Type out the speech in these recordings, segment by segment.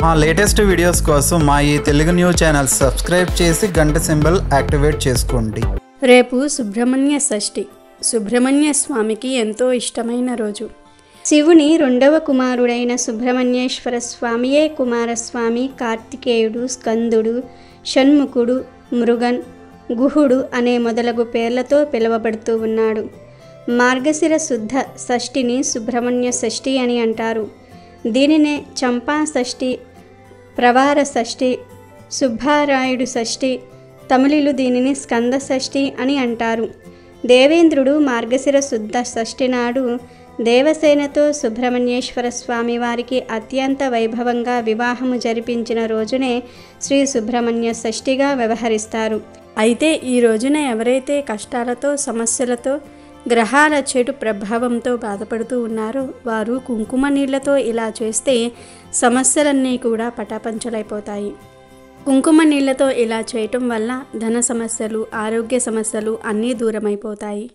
మా latest videos కోసం మా ఈ తెలుగు న్యూస్ ఛానల్ సబ్స్క్రైబ్ చేసి గంట సింబల్ యాక్టివేట్ చేసుకోండి. రేపు సుబ్రహ్మణ్య షష్ఠి. సుబ్రహ్మణ్య స్వామికి ఎంతో ఇష్టమైన రోజు. శివుని రెండవ కుమారుడైన సుబ్రహ్మణ్యేశ్వర స్వామియే కుమారస్వామి, కార్తికేయుడు, స్కందుడు, షణ్ముఖుడు, మృగన్, గుహుడు అనే మొదలగు పేర్లతో పిలువబడుతూ ఉన్నాడు. మార్గశిర శుద్ధ షష్ఠిని సుబ్రహ్మణ్య షష్ఠి అని అంటారు. దీనినే చంపా షష్ఠి, ప్రవార షష్ఠి, సుబ్బారాయుడు షష్ఠి, తమిళులు దీనిని స్కంద షష్ఠి అని అంటారు. దేవేంద్రుడు మార్గశిర శుద్ధ షష్ఠి నాడు దేవసేనతో సుబ్రహ్మణ్యేశ్వర స్వామి వారికి అత్యంత వైభవంగా వివాహము జరిపించిన రోజునే శ్రీ సుబ్రహ్మణ్య షష్ఠిగా వ్యవహరిస్తారు. అయితే ఈ రోజున ఎవరైతే కష్టాలతో, సమస్యలతో, గ్రహాల చెడు ప్రభావంతో బాధపడుతూ ఉన్నారో వారు కుంకుమ నీళ్లతో ఇలా చేస్తే సమస్యలన్నీ కూడా పటాపంచలైపోతాయి. కుంకుమ నీళ్లతో ఇలా చేయటం వల్ల ధన సమస్యలు, ఆరోగ్య సమస్యలు అన్నీ దూరమైపోతాయి.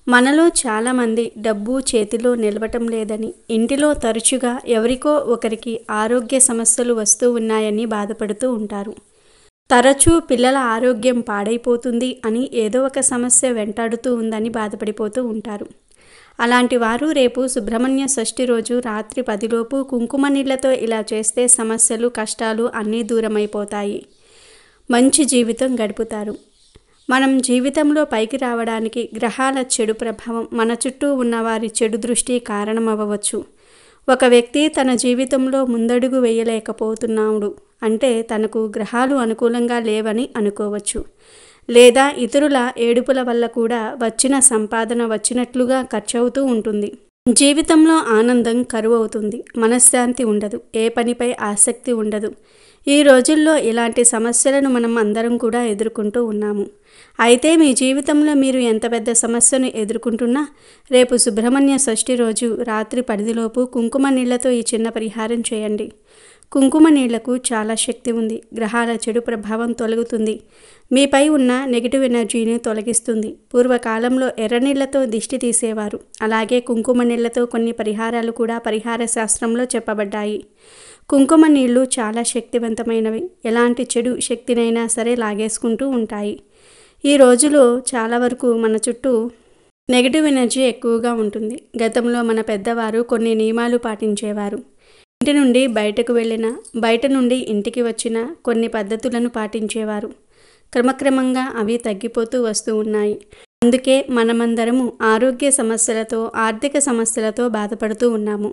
మనలో చాలామంది డబ్బు చేతిలో నిలవటం లేదని, ఇంటిలో తరచుగా ఎవరికో ఒకరికి ఆరోగ్య సమస్యలు వస్తూ ఉన్నాయని బాధపడుతూ ఉంటారు. తరచూ పిల్లల ఆరోగ్యం పాడైపోతుంది అని ఏదో ఒక సమస్య వెంటాడుతూ ఉందని బాధపడిపోతూ ఉంటారు. అలాంటి వారు రేపు సుబ్రహ్మణ్య షష్ఠి రోజు రాత్రి 10 లోపు కుంకుమ నీళ్లతో ఇలా చేస్తే సమస్యలు, కష్టాలు అన్నీ దూరమైపోతాయి. మంచి జీవితం గడుపుతారు. మనం జీవితంలో పైకి రావడానికి గ్రహాల చెడు ప్రభావం, మన చుట్టూ ఉన్న వారి చెడు దృష్టి కారణమవ్వచ్చు. ఒక వ్యక్తి తన జీవితంలో ముందడుగు వేయలేకపోతున్నాడు అంటే తనకు గ్రహాలు అనుకూలంగా లేవని అనుకోవచ్చు. లేదా ఇతరుల ఏడుపుల వల్ల కూడా వచ్చిన సంపాదన వచ్చినట్లుగా ఖర్చవుతూ ఉంటుంది. జీవితంలో ఆనందం కరువు అవుతుంది. మనశ్శాంతి ఉండదు. ఏ పనిపై ఆసక్తి ఉండదు. ఈ రోజుల్లో ఇలాంటి సమస్యలను మనం అందరం కూడా ఎదుర్కొంటూ ఉన్నాము. అయితే మీ జీవితంలో మీరు ఎంత పెద్ద సమస్యను ఎదుర్కొంటున్నా రేపు సుబ్రహ్మణ్య షష్ఠి రోజు రాత్రి 10 లోపు కుంకుమ నీళ్లతో ఈ చిన్న పరిహారం చేయండి. కుంకుమ నీళ్లకు చాలా శక్తి ఉంది. గ్రహాల చెడు ప్రభావం తొలగుతుంది. మీపై ఉన్న నెగిటివ్ ఎనర్జీని తొలగిస్తుంది. పూర్వకాలంలో ఎర్ర నీళ్లతో దిష్టి తీసేవారు. అలాగే కుంకుమ నీళ్లతో కొన్ని పరిహారాలు కూడా పరిహార శాస్త్రంలో చెప్పబడ్డాయి. కుంకుమ నీళ్లు చాలా శక్తివంతమైనవి. ఎలాంటి చెడు శక్తినైనా సరే లాగేసుకుంటూ ఉంటాయి. ఈ రోజులో చాలా వరకు మన చుట్టూ నెగిటివ్ ఎనర్జీ ఎక్కువగా ఉంటుంది. గతంలో మన పెద్దవారు కొన్ని నియమాలు పాటించేవారు. ఇంటి నుండి బయటకు వెళ్ళినా, బయట నుండి ఇంటికి వచ్చినా కొన్ని పద్ధతులను పాటించేవారు. క్రమక్రమంగా అవి తగ్గిపోతూ వస్తూ ఉన్నాయి. అందుకే మనమందరము ఆరోగ్య సమస్యలతో, ఆర్థిక సమస్యలతో బాధపడుతూ ఉన్నాము.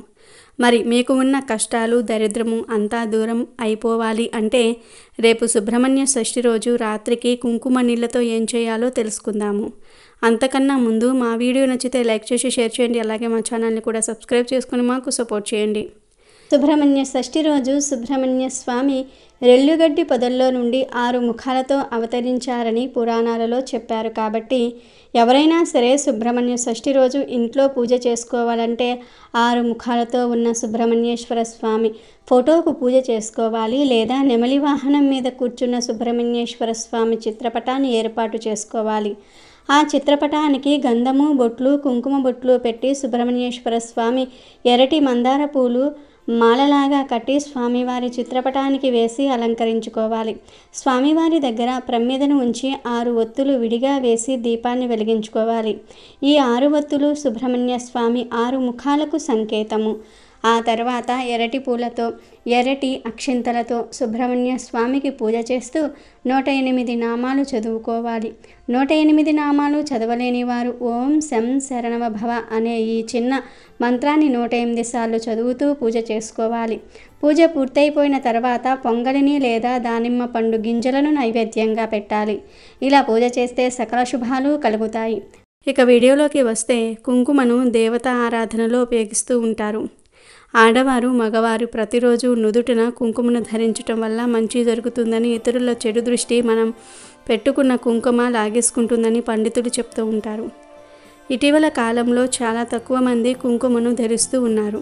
మరి మీకు ఉన్న కష్టాలు, దరిద్రము అంతా దూరం అయిపోవాలి అంటే రేపు సుబ్రహ్మణ్య షష్ఠి రోజు రాత్రికి కుంకుమ నీళ్లతో ఏం చేయాలో తెలుసుకుందాము. అంతకన్నా ముందు మా వీడియో నచ్చితే లైక్ చేసి షేర్ చేయండి. అలాగే మా ఛానల్ని కూడా సబ్స్క్రైబ్ చేసుకుని మాకు సపోర్ట్ చేయండి. సుబ్రహ్మణ్య షష్ఠి రోజు సుబ్రహ్మణ్య స్వామి రెల్లుగడ్డి పొదల్లో నుండి 6 ముఖాలతో అవతరించారని పురాణాలలో చెప్పారు. కాబట్టి ఎవరైనా సరే సుబ్రహ్మణ్య షష్ఠి రోజు ఇంట్లో పూజ చేసుకోవాలంటే 6 ముఖాలతో ఉన్న సుబ్రహ్మణ్యేశ్వర స్వామి ఫోటోకు పూజ చేసుకోవాలి. లేదా నెమలి వాహనం మీద కూర్చున్న సుబ్రహ్మణ్యేశ్వర స్వామి చిత్రపటాన్ని ఏర్పాటు చేసుకోవాలి. ఆ చిత్రపటానికి గంధము బొట్లు, కుంకుమ బొట్లు పెట్టి సుబ్రహ్మణ్యేశ్వర స్వామి ఎర్రటి మందార పూలు మాలలాగా కట్టి స్వామివారి చిత్రపటానికి వేసి అలంకరించుకోవాలి. స్వామివారి దగ్గర ప్రమిదను ఉంచి 6 ఒత్తులు విడిగా వేసి దీపాన్ని వెలిగించుకోవాలి. ఈ 6 ఒత్తులు సుబ్రహ్మణ్య స్వామి 6 ముఖాలకు సంకేతము. ఆ తర్వాత ఎర్రటి పూలతో, ఎర్రటి అక్షింతలతో సుబ్రహ్మణ్య స్వామికి పూజ చేస్తూ 108 నామాలు చదువుకోవాలి. 108 నామాలు చదవలేని వారు ఓం శం శరణవ భవ అనే ఈ చిన్న మంత్రాన్ని 108 సార్లు చదువుతూ పూజ చేసుకోవాలి. పూజ పూర్తయిపోయిన తర్వాత పొంగలిని లేదా దానిమ్మ పండు గింజలను నైవేద్యంగా పెట్టాలి. ఇలా పూజ చేస్తే సకల శుభాలు కలుగుతాయి. ఇక వీడియోలోకి వస్తే కుంకుమను దేవతా ఆరాధనలో ఉపయోగిస్తూ ఉంటారు. ఆడవారు, మగవారు ప్రతిరోజు నుదుటిన కుంకుమను ధరించటం వల్ల మంచి జరుగుతుందని, ఇతరుల చెడు దృష్టి మనం పెట్టుకున్న కుంకుమ లాగేసుకుంటుందని పండితులు చెప్తూ ఉంటారు. ఇటీవల కాలంలో చాలా తక్కువ మంది కుంకుమను ధరిస్తూ ఉన్నారు.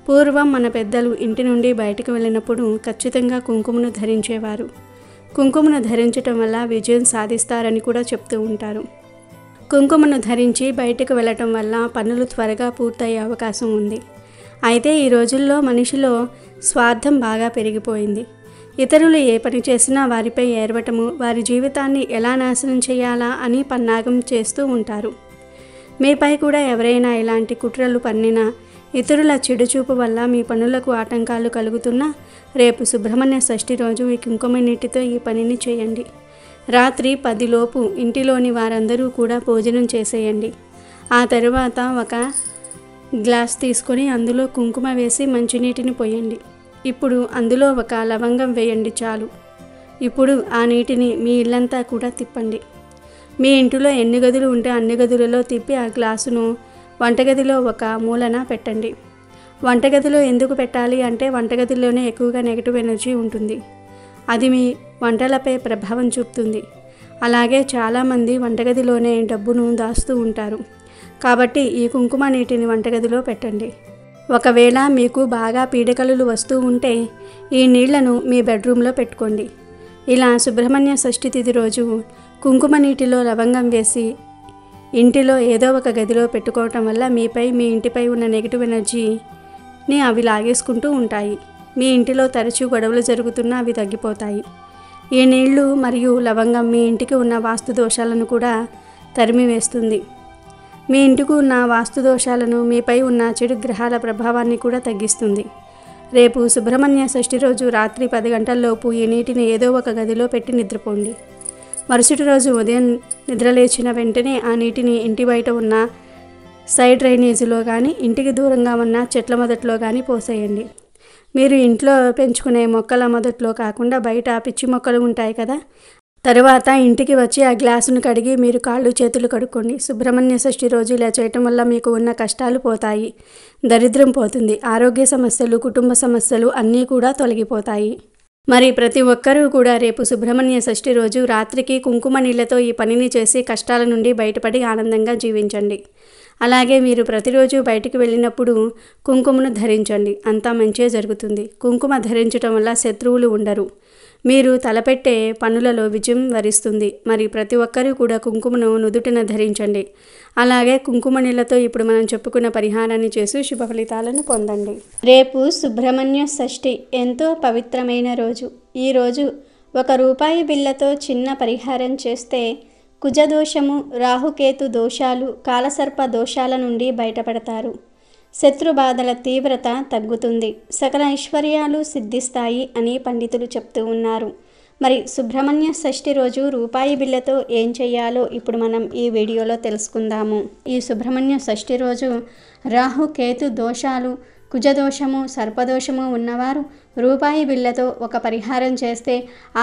పూర్వం మన పెద్దలు ఇంటి నుండి బయటకు వెళ్ళినప్పుడు ఖచ్చితంగా కుంకుమను ధరించేవారు. కుంకుమను ధరించటం వల్ల విజయం సాధిస్తారని కూడా చెప్తూ ఉంటారు. కుంకుమను ధరించి బయటకు వెళ్ళటం వల్ల పనులు త్వరగా పూర్తయ్యే అవకాశం ఉంది. అయితే ఈ రోజుల్లో మనిషిలో స్వార్థం బాగా పెరిగిపోయింది. ఇతరులు ఏ పని చేసినా వారిపై ఏర్వటము, వారి జీవితాన్ని ఎలా నాశనం చేయాలా అని పన్నాగం చేస్తూ ఉంటారు. మీపై కూడా ఎవరైనా ఇలాంటి కుట్రలు పన్నినా, ఇతరుల చెడుచూపు వల్ల మీ పనులకు ఆటంకాలు కలుగుతున్నా రేపు సుబ్రహ్మణ్య షష్ఠి రోజు ఈ కుంకుమ నీటితో ఈ పనిని చేయండి. రాత్రి 10 లోపు ఇంటిలోని వారందరూ కూడా భోజనం చేసేయండి. ఆ తరువాత ఒక గ్లాస్ తీసుకొని అందులో కుంకుమ వేసి మంచినీటిని పోయండి. ఇప్పుడు అందులో ఒక లవంగం వేయండి చాలు. ఇప్పుడు ఆ నీటిని మీ ఇల్లంతా కూడా తిప్పండి. మీ ఇంటిలో ఎన్ని గదులు ఉంటే అన్ని గదులలో తిప్పి ఆ గ్లాసును వంటగదిలో ఒక మూలన పెట్టండి. వంటగదిలో ఎందుకు పెట్టాలి అంటే వంటగదిలోనే ఎక్కువగా నెగిటివ్ ఎనర్జీ ఉంటుంది. అది మీ వంటలపై ప్రభావం చూపుతుంది. అలాగే చాలామంది వంటగదిలోనే డబ్బును దాస్తూ ఉంటారు. కాబట్టి ఈ కుంకుమ నీటిని వంటగదిలో పెట్టండి. ఒకవేళ మీకు బాగా పీడకలలు వస్తూ ఉంటే ఈ నీళ్లను మీ బెడ్రూమ్లో పెట్టుకోండి. ఇలా సుబ్రహ్మణ్య షష్ఠి తిథి రోజు కుంకుమ నీటిలో లవంగం వేసి ఇంటిలో ఏదో ఒక గదిలో పెట్టుకోవటం వల్ల మీపై, మీ ఇంటిపై ఉన్న నెగిటివ్ ఎనర్జీని అవి లాగేసుకుంటూ ఉంటాయి. మీ ఇంటిలో తరచూ గొడవలు జరుగుతున్నా అవి తగ్గిపోతాయి. ఈ నీళ్లు మరియు లవంగం మీ ఇంటికి ఉన్న వాస్తు దోషాలను కూడా తరిమివేస్తుంది. మీ ఇంటికి ఉన్న వాస్తు దోషాలను, మీపై ఉన్న చెడు గ్రహాల ప్రభావాన్ని కూడా తగ్గిస్తుంది. రేపు సుబ్రహ్మణ్య షష్ఠి రోజు రాత్రి 10 గంటల్లోపు ఈ నీటిని ఏదో ఒక గదిలో పెట్టి నిద్రపోండి. మరుసటి రోజు ఉదయం నిద్రలేచిన వెంటనే ఆ నీటిని ఇంటి బయట ఉన్న సైడ్ డ్రైనేజీలో కానీ, ఇంటికి దూరంగా ఉన్న చెట్ల మొదట్లో కానీ పోసేయండి. మీరు ఇంట్లో పెంచుకునే మొక్కల మొదట్లో కాకుండా బయట పిచ్చి మొక్కలు ఉంటాయి కదా, తరువాత ఇంటికి వచ్చి ఆ గ్లాసును కడిగి మీరు కాళ్ళు చేతులు కడుక్కోండి. సుబ్రహ్మణ్య షష్ఠి రోజు ఇలా చేయటం వల్ల మీకు ఉన్న కష్టాలు పోతాయి, దరిద్రం పోతుంది, ఆరోగ్య సమస్యలు, కుటుంబ సమస్యలు అన్నీ కూడా తొలగిపోతాయి. మరి ప్రతి ఒక్కరూ కూడా రేపు సుబ్రహ్మణ్య షష్ఠి రోజు రాత్రికి కుంకుమ నీళ్లతో ఈ పనిని చేసి కష్టాల నుండి బయటపడి ఆనందంగా జీవించండి. అలాగే మీరు ప్రతిరోజు బయటికి వెళ్ళినప్పుడు కుంకుమను ధరించండి. అంతా మంచే జరుగుతుంది. కుంకుమ ధరించడం వల్ల శత్రువులు ఉండరు. మీరు తలపెట్టే పనులలో విజయం వరిస్తుంది. మరి ప్రతి ఒక్కరూ కూడా కుంకుమను నుదుటిన ధరించండి. అలాగే కుంకుమ నీళ్లతో ఇప్పుడు మనం చెప్పుకున్న పరిహారాన్ని చేసి శుభ ఫలితాలను పొందండి. రేపు సుబ్రహ్మణ్య షష్ఠి ఎంతో పవిత్రమైన రోజు. ఈరోజు ₹1 బిళ్ళతో చిన్న పరిహారం చేస్తే కుజదోషము, రాహుకేతు దోషాలు, కాలసర్ప దోషాల నుండి బయటపడతారు. శత్రుబాధల తీవ్రత తగ్గుతుంది. సకల ఐశ్వర్యాలు సిద్ధిస్తాయి అని పండితులు చెప్తూ ఉన్నారు. మరి సుబ్రహ్మణ్య షష్ఠి రోజు ₹1 బిళ్ళతో ఏం చేయాలో ఇప్పుడు మనం ఈ వీడియోలో తెలుసుకుందాము. ఈ సుబ్రహ్మణ్య షష్ఠి రోజు రాహుకేతు దోషాలు, కుజదోషము, సర్పదోషము ఉన్నవారు ₹1 బిళ్ళతో ఒక పరిహారం చేస్తే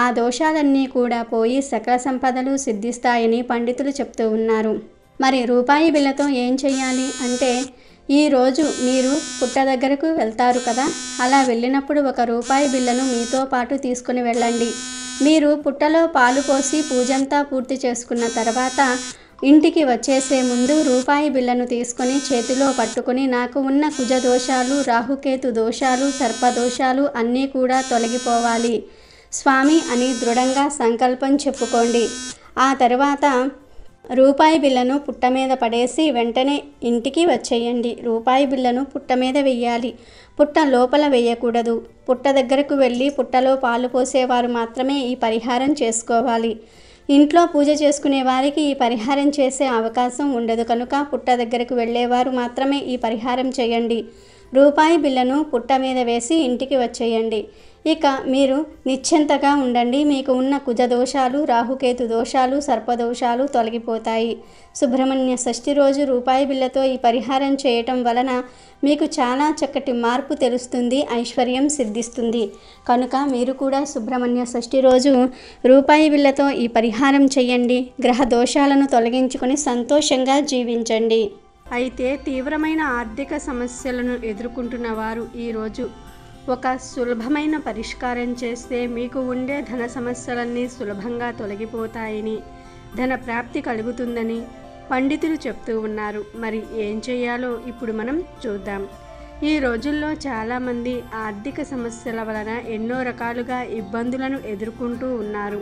ఆ దోషాలన్నీ కూడా పోయి సకల సంపదలు సిద్ధిస్తాయని పండితులు చెప్తూ ఉన్నారు. మరి ₹1 బిళ్ళతో ఏం చేయాలి అంటే, ఈరోజు మీరు పుట్ట దగ్గరకు వెళ్తారు కదా, అలా వెళ్ళినప్పుడు ₹1 బిళ్ళను మీతో పాటు తీసుకుని వెళ్ళండి. మీరు పుట్టలో పాలు పోసి పూజంతా పూర్తి చేసుకున్న తర్వాత ఇంటికి వచ్చేసే ముందు ₹1 బిళ్ళను తీసుకొని చేతిలో పట్టుకొని నాకు ఉన్న కుజ దోషాలు, రాహుకేతు దోషాలు, సర్పదోషాలు అన్నీ కూడా తొలగిపోవాలి స్వామి అని దృఢంగా సంకల్పం చెప్పుకోండి. ఆ తర్వాత ₹1 బిళ్ళను పుట్ట మీద పడేసి వెంటనే ఇంటికి వచ్చేయండి. ₹1 బిళ్ళను పుట్ట మీద వెయ్యాలి. పుట్ట లోపల వేయకూడదు. పుట్ట దగ్గరకు వెళ్ళి పుట్టలో పాలు పోసేవారు మాత్రమే ఈ పరిహారం చేసుకోవాలి. ఇంట్లో పూజ చేసుకునే వారికి ఈ పరిహారం చేసే అవకాశం ఉండదు కనుక పుట్ట దగ్గరకు వెళ్ళేవారు మాత్రమే ఈ పరిహారం చేయండి. ₹1 బిళ్ళను పుట్ట మీద వేసి ఇంటికి వచ్చేయండి. ఇక మీరు నిశ్చింతగా ఉండండి. మీకు ఉన్న కుజ దోషాలు, రాహుకేతు దోషాలు, సర్పదోషాలు తొలగిపోతాయి. సుబ్రహ్మణ్య షష్ఠి రోజు ₹1 బిళ్ళతో ఈ పరిహారం చేయటం వలన మీకు చాలా చక్కటి మార్పు తెలుస్తుంది, ఐశ్వర్యం సిద్ధిస్తుంది. కనుక మీరు కూడా సుబ్రహ్మణ్య షష్ఠి రోజు ₹1 బిళ్ళతో ఈ పరిహారం చేయండి. గ్రహ దోషాలను తొలగించుకొని సంతోషంగా జీవించండి. అయితే తీవ్రమైన ఆర్థిక సమస్యలను ఎదుర్కొంటున్న వారు ఈరోజు ఒక సులభమైన పరిష్కారం చేస్తే మీకు ఉండే ధన సమస్యలన్నీ సులభంగా తొలగిపోతాయని, ధన ప్రాప్తి కలుగుతుందని పండితులు చెప్తూ ఉన్నారు. మరి ఏం చేయాలో ఇప్పుడు మనం చూద్దాం. ఈ రోజుల్లో చాలామంది ఆర్థిక సమస్యల వలన ఎన్నో రకాలుగా ఇబ్బందులను ఎదుర్కొంటూ ఉన్నారు.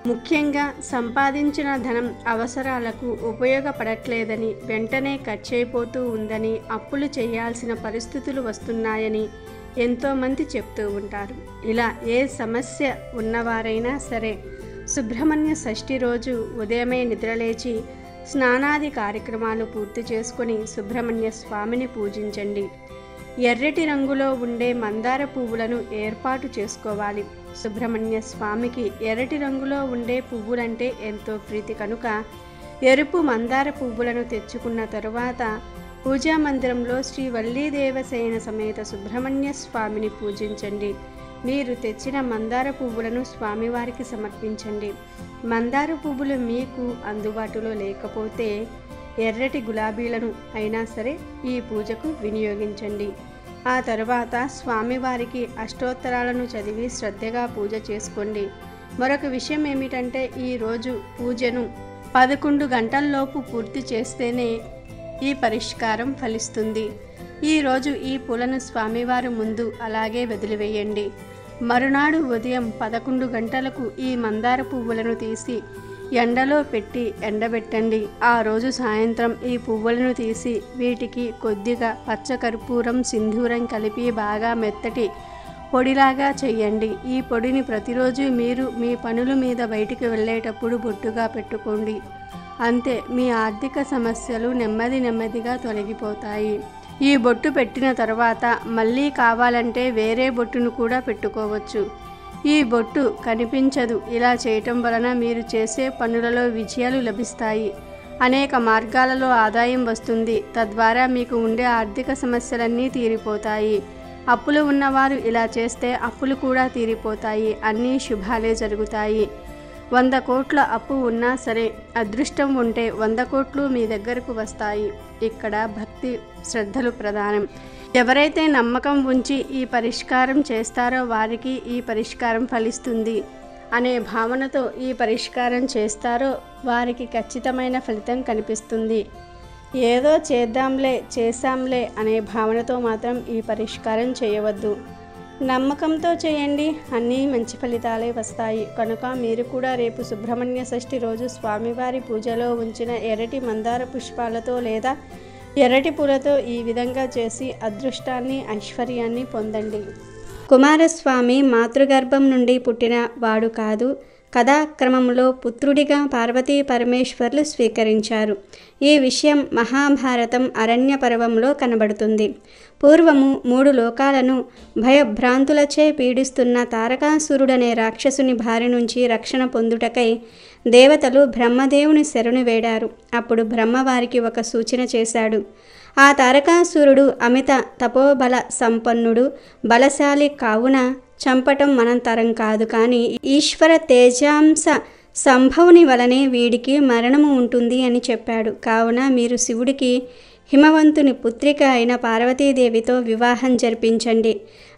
ముఖ్యంగా సంపాదించిన ధనం అవసరాలకు ఉపయోగపడట్లేదని, వెంటనే ఖర్చయిపోతూ ఉందని, అప్పులు చేయాల్సిన పరిస్థితులు వస్తున్నాయని ఎంతోమంది చెప్తూ ఉంటారు. ఇలా ఏ సమస్య ఉన్నవారైనా సరే సుబ్రహ్మణ్య షష్ఠి రోజు ఉదయమే నిద్రలేచి స్నానాది కార్యక్రమాలు పూర్తి చేసుకొని సుబ్రహ్మణ్య స్వామిని పూజించండి. ఎర్రటి రంగులో ఉండే మందార పువ్వులను ఏర్పాటు చేసుకోవాలి. సుబ్రహ్మణ్య స్వామికి ఎర్రటి రంగులో ఉండే పువ్వులంటే ఎంతో ప్రీతి కనుక ఎరుపు మందార పువ్వులను తెచ్చుకున్న తరువాత పూజా మందిరంలో శ్రీ వల్లీదేవసేన సమేత సుబ్రహ్మణ్య స్వామిని పూజించండి. మీరు తెచ్చిన మందార పువ్వులను స్వామివారికి సమర్పించండి. మందార పువ్వులు మీకు అందుబాటులో లేకపోతే ఎర్రటి గులాబీలను అయినా సరే ఈ పూజకు వినియోగించండి. ఆ తరువాత స్వామివారికి అష్టోత్తరాలను చదివి శ్రద్ధగా పూజ చేసుకోండి. మరొక విషయం ఏమిటంటే ఈరోజు పూజను 11 గంటల్లోపు పూర్తి చేస్తేనే ఈ పరిష్కారం ఫలిస్తుంది. ఈరోజు ఈ పూలను స్వామివారి ముందు అలాగే వదిలివేయండి. మరునాడు ఉదయం 11 గంటలకు ఈ మందార పువ్వులను తీసి ఎండలో పెట్టి ఎండబెట్టండి. ఆ రోజు సాయంత్రం ఈ పువ్వులను తీసి వీటికి కొద్దిగా పచ్చకర్పూరం, సింధూరం కలిపి బాగా మెత్తటి పొడిలాగా చేయండి. ఈ పొడిని ప్రతిరోజు మీరు మీ పనుల మీద బయటికి వెళ్ళేటప్పుడు బొట్టుగా పెట్టుకోండి. అంతే, మీ ఆర్థిక సమస్యలు నెమ్మదిగా తొలగిపోతాయి. ఈ బొట్టు పెట్టిన తర్వాత మళ్ళీ కావాలంటే వేరే బొట్టును కూడా పెట్టుకోవచ్చు. ఈ బొట్టు కనిపించదు. ఇలా చేయటం వలన మీరు చేసే పనులలో విజయాలు లభిస్తాయి. అనేక మార్గాలలో ఆదాయం వస్తుంది. తద్వారా మీకు ఉండే ఆర్థిక సమస్యలన్నీ తీరిపోతాయి. అప్పులు ఉన్నవారు ఇలా చేస్తే అప్పులు కూడా తీరిపోతాయి. అన్నీ శుభాలే జరుగుతాయి. 100 కోట్ల అప్పు ఉన్నా సరే అదృష్టం ఉంటే 100 కోట్లు మీ దగ్గరకు వస్తాయి. ఇక్కడ భక్తి శ్రద్ధలు ప్రధానం. ఎవరైతే నమ్మకం ఉంచి ఈ పరిష్కారం చేస్తారో వారికి ఈ పరిష్కారం ఫలిస్తుంది అనే భావనతో ఈ పరిష్కారం చేస్తారో వారికి ఖచ్చితమైన ఫలితం కనిపిస్తుంది. ఏదో చేశాంలే అనే భావనతో మాత్రం ఈ పరిష్కారం చేయవద్దు. నమ్మకంతో చేయండి, అన్నీ మంచి ఫలితాలే వస్తాయి. కనుక మీరు కూడా రేపు సుబ్రహ్మణ్య షష్ఠి రోజు స్వామివారి పూజలో ఉంచిన ఎర్రటి మందార పుష్పాలతో లేదా ఎర్రటి పూలతో ఈ విధంగా చేసి అదృష్టాన్ని, ఐశ్వర్యాన్ని పొందండి. కుమారస్వామి మాతృగర్భం నుండి పుట్టిన వాడు కాదు. కథాక్రమంలో పుత్రుడిగా పార్వతీ పరమేశ్వర్లు స్వీకరించారు. ఈ విషయం మహాభారతం అరణ్య పర్వంలో కనబడుతుంది. పూర్వము 3 లోకాలను భయభ్రాంతులచే పీడిస్తున్న తారకాసురుడనే రాక్షసుని బారి నుంచి రక్షణ పొందుటకై దేవతలు బ్రహ్మదేవుని శరణు వేడారు. అప్పుడు బ్రహ్మవారికి ఒక సూచన చేశాడు. ఆ తారకాసురుడు అమిత తపోబల సంపన్నుడు, బలశాలి కావున చంపటం మనంతరం కాదు. కానీ ఈశ్వర తేజాంశ సంభవుని వలనే వీడికి మరణము ఉంటుంది అని చెప్పాడు. కావున మీరు శివుడికి హిమవంతుని పుత్రిక అయిన పార్వతీదేవితో వివాహం జరిపించండి.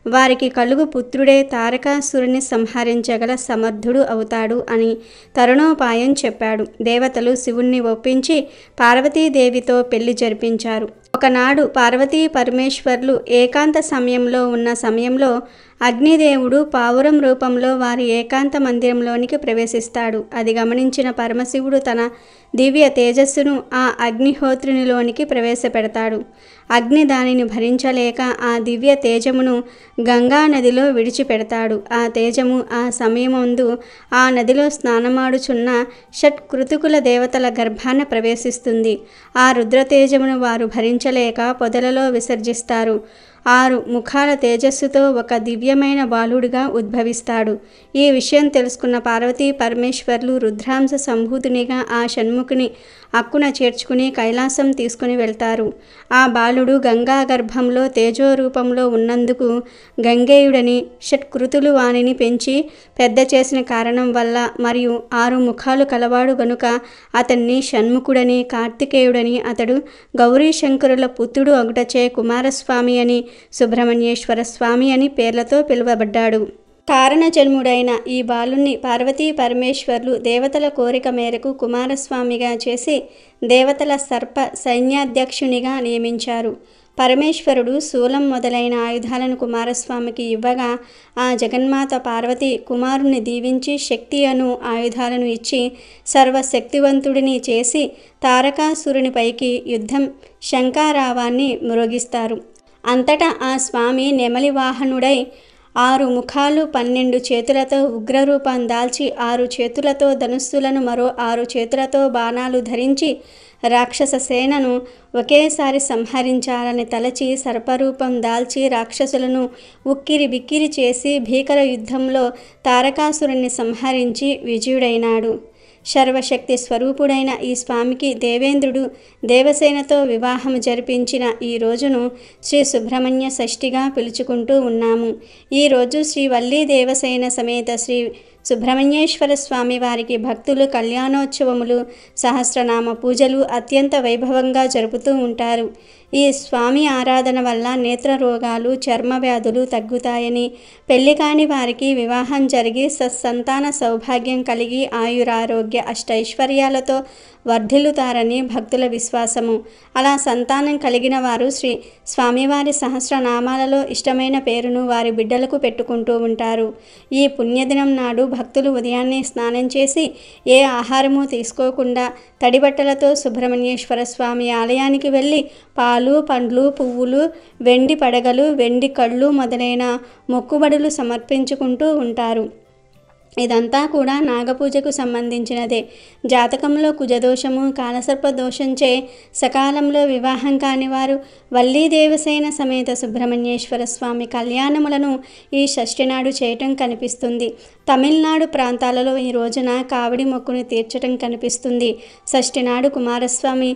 వారికి కలుగు పుత్రుడే తారకాసురుని సంహరించగల సమర్థుడు అవుతాడు అని తరుణోపాయం చెప్పాడు. దేవతలు శివుణ్ణి ఒప్పించి పార్వతీదేవితో పెళ్లి జరిపించారు. ఒకనాడు పార్వతీ పరమేశ్వర్లు ఏకాంత సమయంలో ఉన్న సమయంలో అగ్నిదేవుడు పావురం రూపంలో వారి ఏకాంత మందిరంలోనికి ప్రవేశిస్తాడు. అది గమనించిన పరమశివుడు తన దివ్య తేజస్సును ఆ అగ్నిహోత్రునిలోనికి ప్రవేశపెడతాడు. అగ్ని దానిని భరించలేక ఆ దివ్య తేజమును గంగా నదిలో విడిచిపెడతాడు. ఆ తేజము ఆ సమయమందు ఆ నదిలో స్నానమాడుచున్న షట్కృతుకుల దేవతల గర్భాన ప్రవేశిస్తుంది. ఆ రుద్రతేజమును వారు భరించలేక పొదలలో విసర్జిస్తారు. 6 ముఖాల తేజస్సుతో ఒక దివ్యమైన బాలుడిగా ఉద్భవిస్తాడు. ఈ విషయం తెలుసుకున్న పార్వతీ పరమేశ్వర్లు రుద్రాంశ సంభూతునిగా ఆ షణ్ముఖుని అక్కున చేర్చుకుని కైలాసం తీసుకుని వెళ్తారు. ఆ బాలుడు గంగా గర్భంలో తేజో రూపంలో ఉన్నందుకు గంగేయుడని షట్కృతులు వానిని పెంచి పెద్ద చేసిన కారణం వల్ల మరియు 6 ముఖాలు కలవాడు గనుక అతన్ని షణ్ముఖుడని, కార్తికేయుడని, అతడు గౌరీ శంకరుల పుత్రుడు అగుటచే కుమారస్వామి అని, సుబ్రహ్మణ్యేశ్వర స్వామి అని పేర్లతో పిలువబడ్డాడు. కారణజన్ముడైన ఈ బాలుణ్ణి పార్వతీ పరమేశ్వర్లు దేవతల కోరిక మేరకు కుమారస్వామిగా చేసి దేవతల సర్ప సైన్యాధ్యక్షునిగా నియమించారు. పరమేశ్వరుడు శూలం మొదలైన ఆయుధాలను కుమారస్వామికి ఇవ్వగా ఆ జగన్మాత పార్వతి కుమారుని దీవించి శక్తి అను ఆయుధాలను ఇచ్చి సర్వశక్తివంతుడిని చేసి తారకాసురునిపైకి యుద్ధం శంఖారావాన్ని మ్రోగిస్తారు. అంతటా ఆ స్వామి నెమలి వాహనుడై 6 ముఖాలు 12 చేతులతో ఉగ్రరూపం దాల్చి 6 చేతులతో ధనుస్సులను మరో 6 చేతులతో బాణాలు ధరించి రాక్షస సేనను ఒకేసారి సంహరించాలని తలచి సర్పరూపం దాల్చి రాక్షసులను ఉక్కిరి బిక్కిరి చేసి భీకర యుద్ధంలో తారకాసురుణ్ణి సంహరించి విజయుడైనాడు. సర్వశక్తి స్వరూపుడైన ఈ స్వామికి దేవేంద్రుడు దేవసేనతో వివాహం జరిపించిన ఈ రోజును శ్రీ సుబ్రహ్మణ్య షష్ఠిగా పిలుచుకుంటూ ఉన్నాము. ఈరోజు శ్రీ వల్లీ దేవసేన సమేత శ్రీ సుబ్రహ్మణ్యేశ్వర స్వామి వారికి భక్తులు కళ్యాణోత్సవములు, సహస్రనామ పూజలు అత్యంత వైభవంగా జరుపుతూ ఉంటారు. ఈ స్వామి ఆరాధన వల్ల నేత్ర రోగాలు, చర్మ వ్యాధులు తగ్గుతాయని, పెళ్లి కాని వారికి వివాహం జరిగి సత్సంతాన సౌభాగ్యం కలిగి ఆయురారోగ్య అష్టైశ్వర్యాలతో వర్ధిల్లుతారని భక్తుల విశ్వాసము. అలా సంతానం కలిగిన వారు శ్రీ స్వామివారి సహస్రనామాలలో ఇష్టమైన పేరును వారి బిడ్డలకు పెట్టుకుంటూ ఉంటారు. ఈ పుణ్యదినం నాడు భక్తులు ఉదయాన్నే స్నానం చేసి ఏ ఆహారము తీసుకోకుండా తడిబట్టలతో సుబ్రహ్మణ్యేశ్వర స్వామి ఆలయానికి వెళ్ళి పాలు, పండ్లు, పువ్వులు, వెండి పడగలు, వెండి కళ్ళు మొదలైన మొక్కుబడులు సమర్పించుకుంటూ ఉంటారు. ఇదంతా కూడా నాగపూజకు సంబంధించినదే. జాతకంలో కుజదోషము, కాలసర్ప దోషంచే సకాలంలో వివాహం కాని వారు వల్లీ దేవసేన సమేత సుబ్రహ్మణ్యేశ్వర స్వామి కళ్యాణములను ఈ షష్ఠి నాడు చేయటం కనిపిస్తుంది. తమిళనాడు ప్రాంతాలలో ఈ రోజున కావడి మొక్కును తీర్చటం కనిపిస్తుంది. షష్ఠి నాడు కుమారస్వామి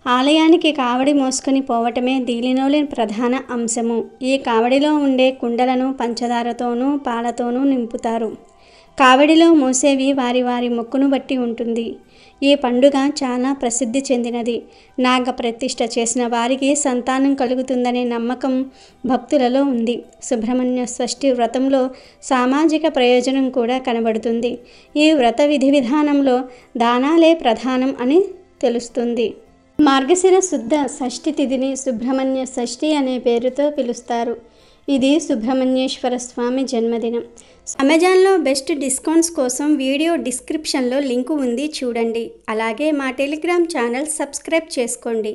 ఆలయానికి కావడి మోసుకొని పోవటమే దీనిలోని ప్రధాన అంశము. ఈ కావడిలో ఉండే కుండలను పంచదారతోనూ పాలతోనూ నింపుతారు. కావడిలో మోసేవి వారి వారి మొక్కును బట్టి ఉంటుంది. ఈ పండుగ చాలా ప్రసిద్ధి చెందినది. నాగ ప్రతిష్ఠ చేసిన వారికి సంతానం కలుగుతుందనే నమ్మకం భక్తులలో ఉంది. సుబ్రహ్మణ్య షష్ఠి వ్రతంలో సామాజిక ప్రయోజనం కూడా కనబడుతుంది. ఈ వ్రత విధి విధానంలో దానాలే ప్రధానం అని తెలుస్తుంది. మార్గశిర శుద్ధ షష్ఠి తిథిని సుబ్రహ్మణ్య షష్ఠి అనే పేరుతో పిలుస్తారు. ఇది సుబ్రహ్మణ్యేశ్వర స్వామి జన్మదినం. అమెజాన్లో బెస్ట్ డిస్కౌంట్స్ కోసం వీడియో డిస్క్రిప్షన్లో లింకు ఉంది, చూడండి. అలాగే మా టెలిగ్రామ్ ఛానల్ సబ్స్క్రైబ్ చేసుకోండి.